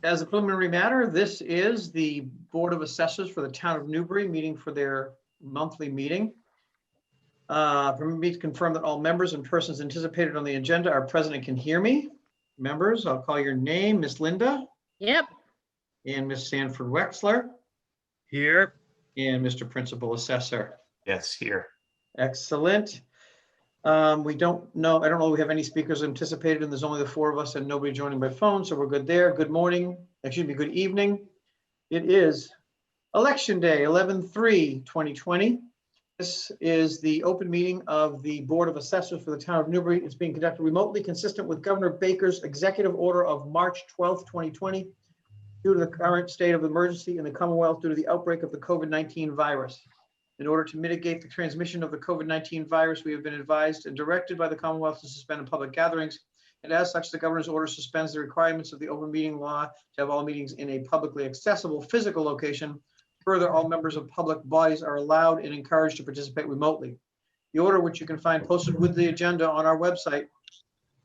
as a preliminary matter, this is the Board of Assessors for the town of Newbury meeting for their monthly meeting. For me to confirm that all members and persons anticipated on the agenda are present and can hear me. Members, I'll call your name, Miss Linda. Yep. And Miss Sanford Wexler. Here. And Mr. Principal Assessor. Yes, here. Excellent. I don't know if we have any speakers anticipated, and there's only the four of us and nobody joining by phone, so we're good there. Good morning, excuse me, good evening. It is Election Day, 11/3/2020. This is the open meeting of the Board of Assessors for the town of Newbury. It's being conducted remotely, consistent with Governor Baker's executive order of March 12th, 2020, due to the current state of emergency in the Commonwealth due to the outbreak of the COVID-19 virus. In order to mitigate the transmission of the COVID-19 virus, we have been advised and directed by the Commonwealth to suspend public gatherings. And as such, the governor's order suspends the requirements of the open meeting law to have all meetings in a publicly accessible physical location. Further, all members of public bodies are allowed and encouraged to participate remotely. The order, which you can find posted with the agenda on our website,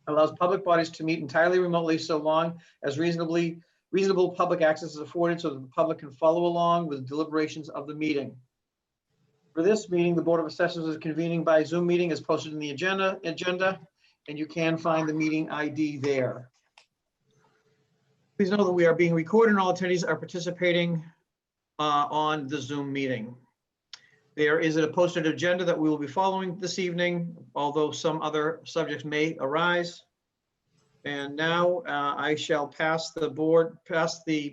allows public bodies to meet entirely remotely so long as reasonable public access is afforded so that the public can follow along with the deliberations of the meeting. For this meeting, the Board of Assessors is convening by Zoom meeting as posted in the agenda, and you can find the meeting ID there. Please know that we are being recorded and all attendees are participating on the Zoom meeting. There is a posted agenda that we will be following this evening, although some other subjects may arise. And now I shall pass the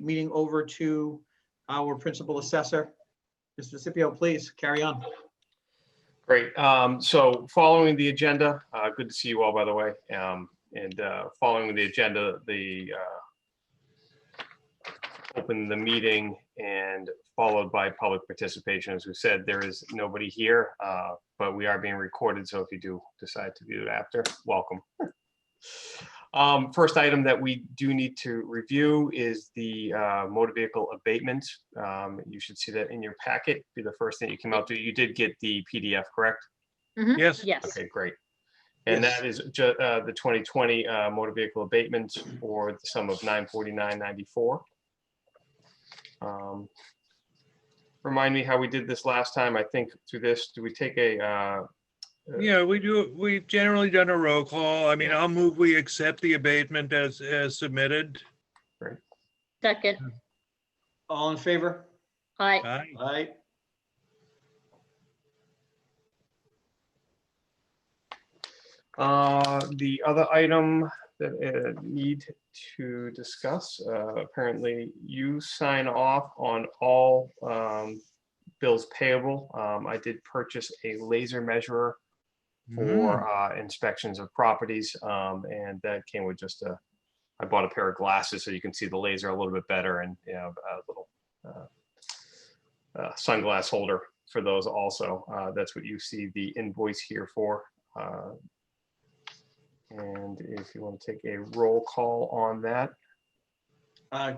meeting over to our Principal Assessor. Mr. Scipio, please carry on. Great. So following the agenda, good to see you all, by the way. Following the agenda, open the meeting and followed by public participation. As we said, there is nobody here, but we are being recorded. So if you do decide to view it after, welcome. First item that we do need to review is the motor vehicle abatement. You should see that in your packet. Be the first thing you came out to. You did get the PDF, correct? Mm-hmm. Yes. Yes. Okay, great. And Yes. that is the 2020 motor vehicle abatement for the sum of $949.94. Remind me how we did this last time. I think through this, do we take a Yeah, we've generally done a roll call. I mean, I'll move we accept the abatement as submitted. Second. All in favor? Aye. Aye. Aye. The other item that I need to discuss, apparently you sign off on all bills payable. I did purchase a laser measurer for inspections of properties, and that came with just I bought a pair of glasses so you can see the laser a little bit better, and a little sunglass holder for those also. That's what you see the invoice here for. And if you want to take a roll call on that. I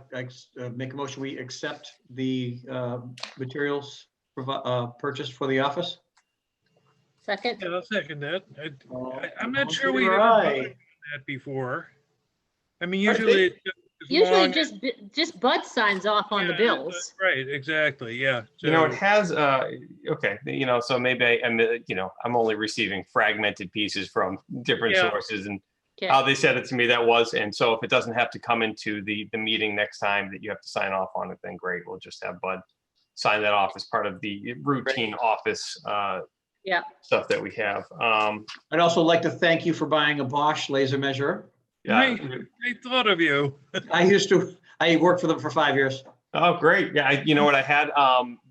make a motion, we accept the materials purchased for the office. Second. Yeah, I'll second that. I'm not sure we've ever Aye. done that before. I mean, usually Usually just Bud signs off on the bills. Right, exactly, yeah. You know, it has, okay, so maybe I'm only receiving fragmented pieces from different sources, and Okay. how they said it to me, that was, and so if it doesn't have to come into the meeting next time that you have to sign off on it, then great, we'll just have Bud sign that off as part of the routine office stuff that we have. I'd also like to thank you for buying a Bosch laser measurer. Yeah. Great thought of you. I worked for them for 5 years. Oh, great. Yeah, you know what, I had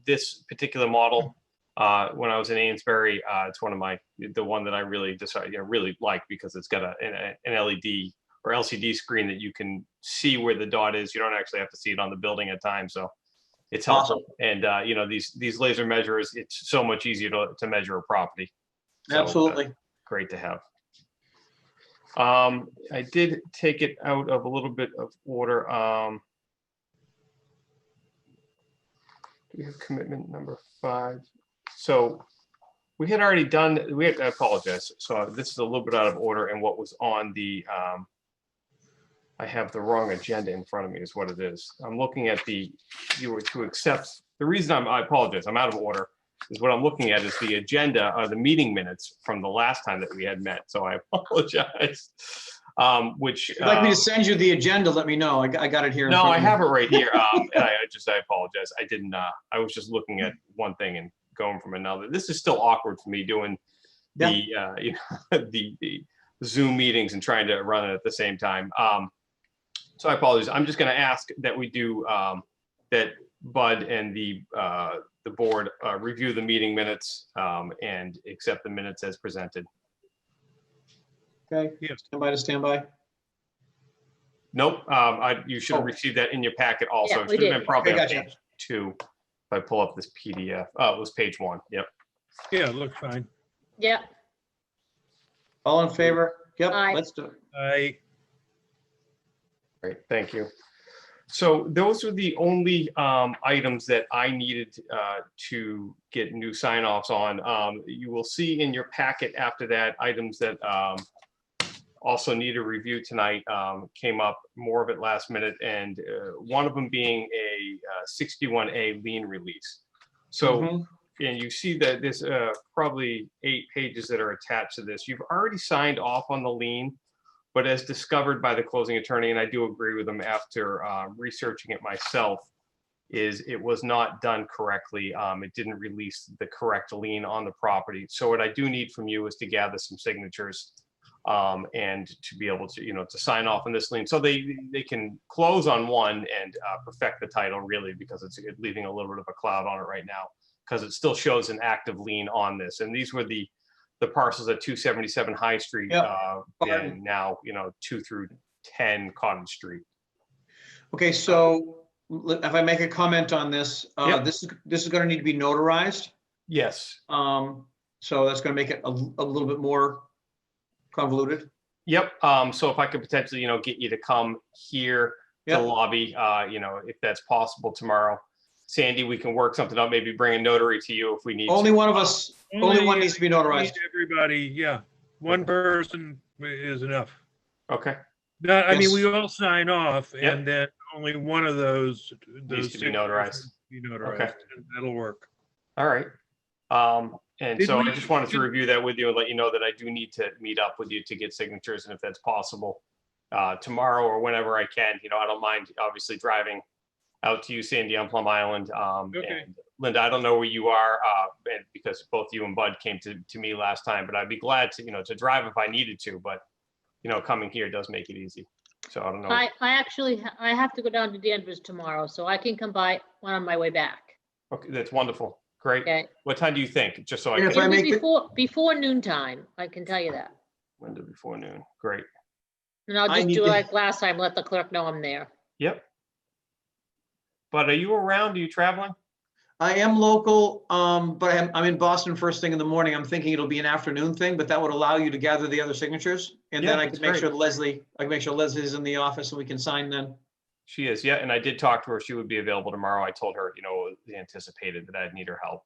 this particular model when I was in Amesbury. It's the one that I really decided, really like, because it's got an LED or LCD screen that you can see where the dot is. You don't actually have to see it on the building at times, so it's helpful. Awesome. And these laser measurers, it's so much easier to measure a property. So, Absolutely. great to have. I did take it out of a little bit of order. Do we have commitment number 5? So we had already done, I apologize. So this is a little bit out of order and what was on the I have the wrong agenda in front of me is what it is. I'm looking at you were to accept, the reason I apologize, I'm out of order, is what I'm looking at is the agenda, the meeting minutes from the last time that we had met, so I apologize. Which. If you'd like me to send you the agenda, let me know. I got it here. in No, front I of me. have it right here. And I apologize. I didn't, I was just looking at one thing and going from another. This is still awkward for me doing the, you know, the Zoom meetings and trying to run it at the same time. So I apologize. I'm just going to ask that we do, that Bud and the board review the meeting minutes and accept the minutes as presented. Okay. Yes. Stand by. Nope, you should have received that in your packet also. Yeah, It we should have did. been probably Okay, on gotcha. page 2. If I pull up this PDF, oh, it was page 1, yep. Yeah, it looks fine. Yeah, All in favor? Yep, Aye. let's do it. Great, thank you. So those are the only items that I needed to get new sign-offs on. You will see in your packet after that, items that also need a review tonight came up, more of it last minute, and one of them being a 61A lien release. So, Mhm. and you see that there's probably 8 pages that are attached to this. You've already signed off on the lien, but as discovered by the closing attorney, and I do agree with them after researching it myself, is it was not done correctly. It didn't release the correct lien on the property. So what I do need from you is to gather some signatures and to be able to, you know, to sign off on this lien. So they can close on one and perfect the title really, because it's leaving a little bit of a cloud on it right now, because it still shows an active lien on this. And these were the parcels at 277 High Street, and now, you know, 2 through 10 Cottage Street. Okay, so if I make a comment on this, Yep. this is going to need to be notarized. Yes. So that's going to make it a little bit more convoluted. Yep. So if I could potentially, you know, get you to come here to the lobby, you know, if that's possible tomorrow. Sandy, we can work something out, maybe bring a notary to you if we need Only to. one of us, only one needs to be notarized. Need everybody, yeah. One person is enough. Okay. Not, I mean, Yes. we all sign off Yep. and then only one of those Needs to be signatures notarized. needs to be notarized. Okay. And that'll work. All right. And Did so I we- just wanted to review that with you and let you know that I do need to meet up with you to get signatures, and if that's possible, tomorrow or whenever I can. You know, I don't mind obviously driving out to you, Sandy, on Plum Island. Okay. And Linda, I don't know where you are, and because both you and Bud came to me last time, but I'd be glad to, you know, to drive if I needed to, but, you know, coming here does make it easy. So I don't know. I actually, I have to go down to Danvers tomorrow, so I can come by when on my way back. Okay, that's wonderful. Great. Okay, What time do you think? Just so I And if can, I it'll be make before noon time, I can tell you that. Linda, before noon. Great. And I'll I just need do to- like last time, let the clerk know I'm there. Yep. But are you around? Are you traveling? I am local, but I'm in Boston first thing in the morning. I'm thinking it'll be an afternoon thing, but that would allow you to gather the other signatures. And Yeah, then I that's can make great. sure I can make sure Leslie's in the office and we can sign then. She is, yeah, and I did talk to her. She would be available tomorrow. I told her, you know, anticipated that I'd need her help.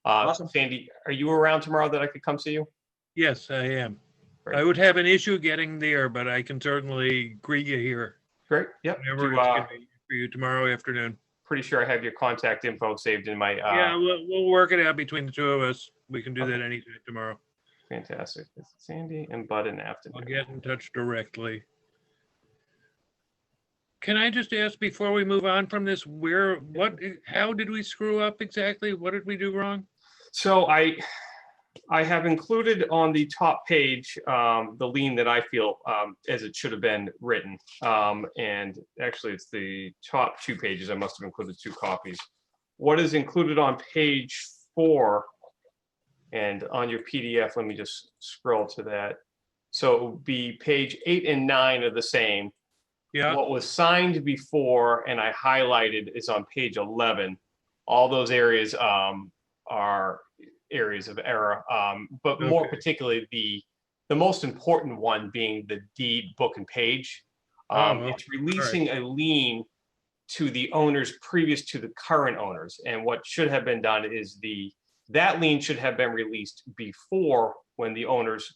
Awesome. Sandy, are you around tomorrow that I could come see you? Yes, I am. Great. I would have an issue getting there, but I can certainly greet you here. Great, yep. Whenever Do, it's convenient for you tomorrow afternoon. pretty sure I have your contact info saved in my, Yeah, we'll work it out between the two of us. We can do Okay. that anytime tomorrow. fantastic. It's Sandy and Bud in the I'll afternoon. get in touch directly. Can I just ask before we move on from this, how did we screw up exactly? What did we do wrong? So I have included on the top page the lien that I feel as it should have been written. And actually, it's the top 2 pages. I must have included 2 copies. What is included on page 4 and on your PDF, let me just scroll to that. So it would be page 8 and 9 are the same. Yeah, What was signed before and I highlighted is on page 11. All those areas are areas of error, but more Okay. particularly the most important one being the deed book and page. It's releasing a lien to the owners previous to the current owners. And what should have been done is that lien should have been released before when the owners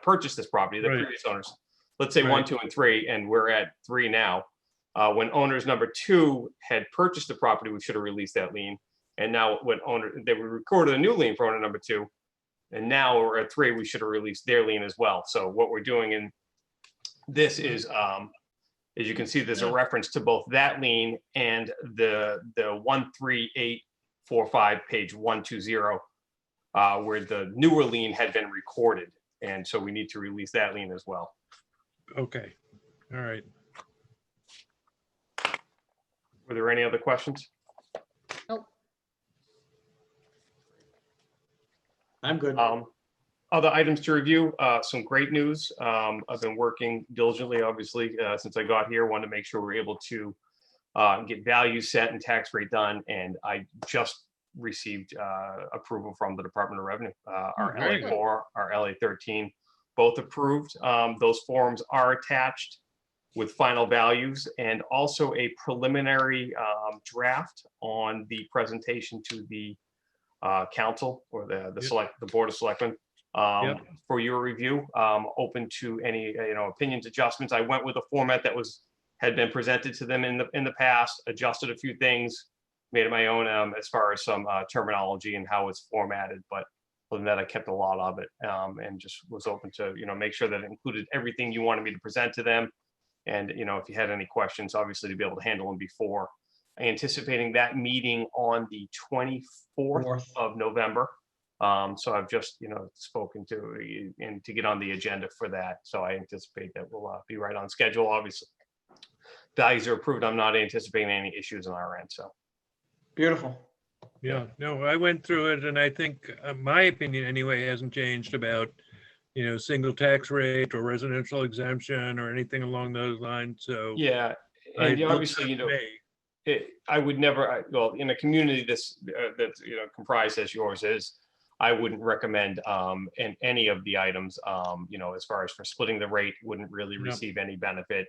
purchased this property, the Right. previous owners. let's say 1, Right. 2, and 3, and we're at 3 now. When owners number 2 had purchased the property, we should have released that lien. And now when they recorded a new lien for owner number 2, and now we're at 3, we should have released their lien as well. So what we're doing in this is, as you can see, there's a reference to both that lien and the 13845 page 120, where the newer lien had been recorded. And so we need to release that lien as well. Okay, all right. Were there any other questions? Nope. I'm good. Other items to review, some great news. I've been working diligently, obviously, since I got here, wanted to make sure we're able to get value set and tax rate done. And I just received approval from the Department of Revenue. Our very good. LA4, our LA13, both approved. Those forms are attached with final values and also a preliminary draft on the presentation to the council or the Board of Selectmen for your review. Open to any opinions, adjustments. I went with a format that had been presented to them in the past, adjusted a few things, made it my own as far as some terminology and how it's formatted. But other than that, I kept a lot of it and just was open to make sure that it included everything you wanted me to present to them. And if you had any questions, obviously to be able to handle them before. Anticipating that meeting on the 24th of November. So I've just, spoken to and to get on the agenda for that. So I anticipate that we'll be right on schedule. Obviously, values are approved. I'm not anticipating any issues on our end. So Beautiful. Yeah, no, I went through it and I think my opinion anyway hasn't changed about, single tax rate or residential exemption or anything along those lines. So yeah, and obviously, I would never, well, in a community that's comprised as yours is, I wouldn't recommend in any of the items, as far as for splitting the rate, wouldn't really receive any benefit.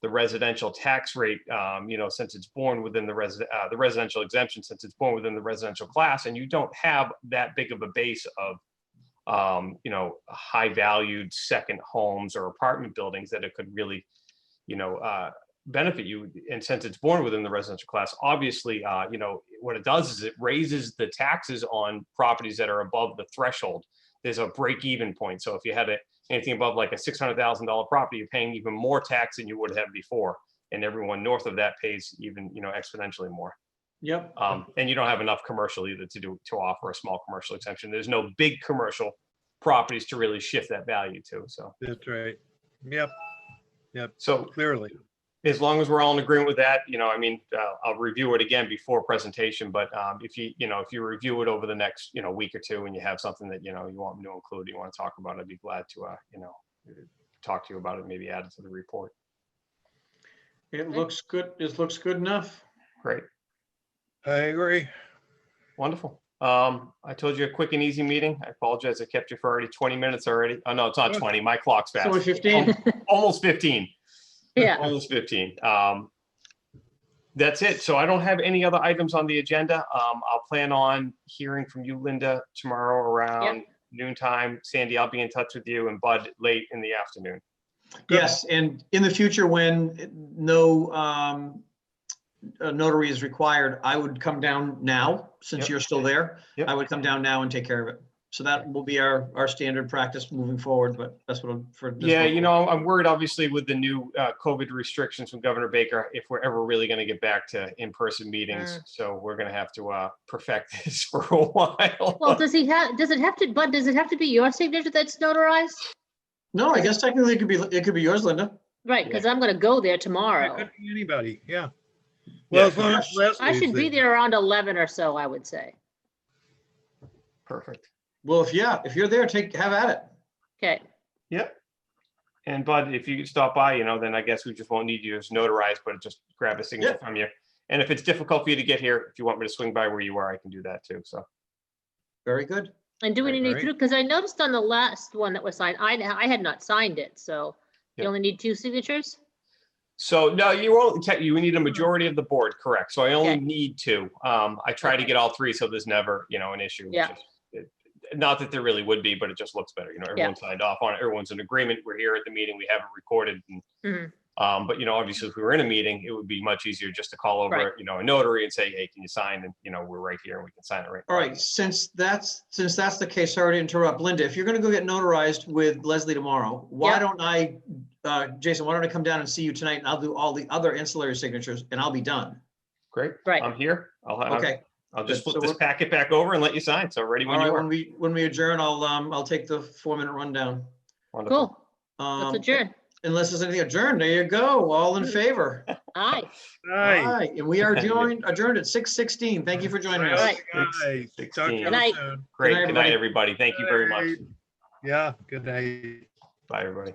The residential tax rate, since it's born within the residential exemption, since it's born within the residential class, and you don't have that big of a base of, high valued second homes or apartment buildings that it could really, benefit you. And since it's born within the residential class, obviously, what it does is it raises the taxes on properties that are above the threshold. There's a break-even point. So if you had anything above like a $600,000 property, you're paying even more tax than you would have before. And everyone north of that pays even, exponentially more. Yep. And you don't have enough commercial either to offer a small commercial exemption. There's no big commercial properties to really shift that value to. So that's right. Yep. So Clearly. as long as we're all in agreement with that, I'll review it again before presentation. But if you review it over the next, week or two and you have something that, you want me to include, you want to talk about, I'd be glad to, talk to you about it, maybe add it to the report. It looks good. It looks good enough. Great. I agree. Wonderful. I told you a quick and easy meeting. I apologize. I kept you for already 20 minutes already. Oh, no, it's not 20. My clock's fast. So we're 15. Almost 15. Yeah. Almost 15. That's it. So I don't have any other items on the agenda. I'll plan on hearing from you, Linda, tomorrow around noontime. Sandy, I'll be in touch with you, and Bud late in the afternoon. Yes, and in the future, when no a notary is required, I would come down now, since you're still there. I would come down now and take care of it. So that will be our standard practice moving forward, but that's what for this one. I'm worried, obviously, with the new COVID restrictions from Governor Baker, if we're ever really going to get back to in-person meetings. So we're going to have to perfect this for a while. Well, does it have to be your signature that's notarized? No, I guess technically it could be yours, Linda. Right, because I'm gonna go there It tomorrow. could be anybody. Yeah. Well, as long as I should be Leslie's there around 11 or so, I would say. Perfect. Well, if you're there, have at it. Okay, Yep. And Bud, if you could stop by, then I guess we just won't need you to notarize, but just grab a signature from you. And if it's difficult for you to get here, if you want me to swing by where you are, I can do that too. So. Very good. and do we Right, need right. through, because I noticed on the last one that was signed, I had not signed it, so you Yeah. only need 2 signatures? So no, you need a majority of the board, correct? So I only Okay. need 2. I try to get all 3, so there's never, an issue. Yeah. not that there really would be, but it just looks better. You know, everyone signed off on it. Everyone's in agreement. We're here at the meeting. We have it recorded. And, but, you know, obviously if we were in a meeting, it would be much easier just to call over, Right. you know, a notary and say, hey, can you sign? And, you know, we're right here and we can sign it right now. All right, since that's the case, sorry to interrupt. Linda, if you're gonna go get notarized with Leslie tomorrow, why Yep. don't I, Jason, why don't I come down and see you tonight and I'll do all the other ancillary signatures and I'll be done. Great. Right. I'm here. Okay, I'll just Good. flip So this packet back over and let you sign. So ready all when right, you are. when we adjourn, I'll take the 4-minute rundown. Wonderful. Cool. Let's Um, adjourn. Unless there's anything adjourned, there you go, all in favor. Aye. Aye. Aye, and we are adjourned at 6:16. Thank you for joining us. Right. Aye. Talk to 16. you Good night. soon. Great. Good night, Good night, everybody. everybody. Thank you very much. Yeah, good night. Bye, everybody.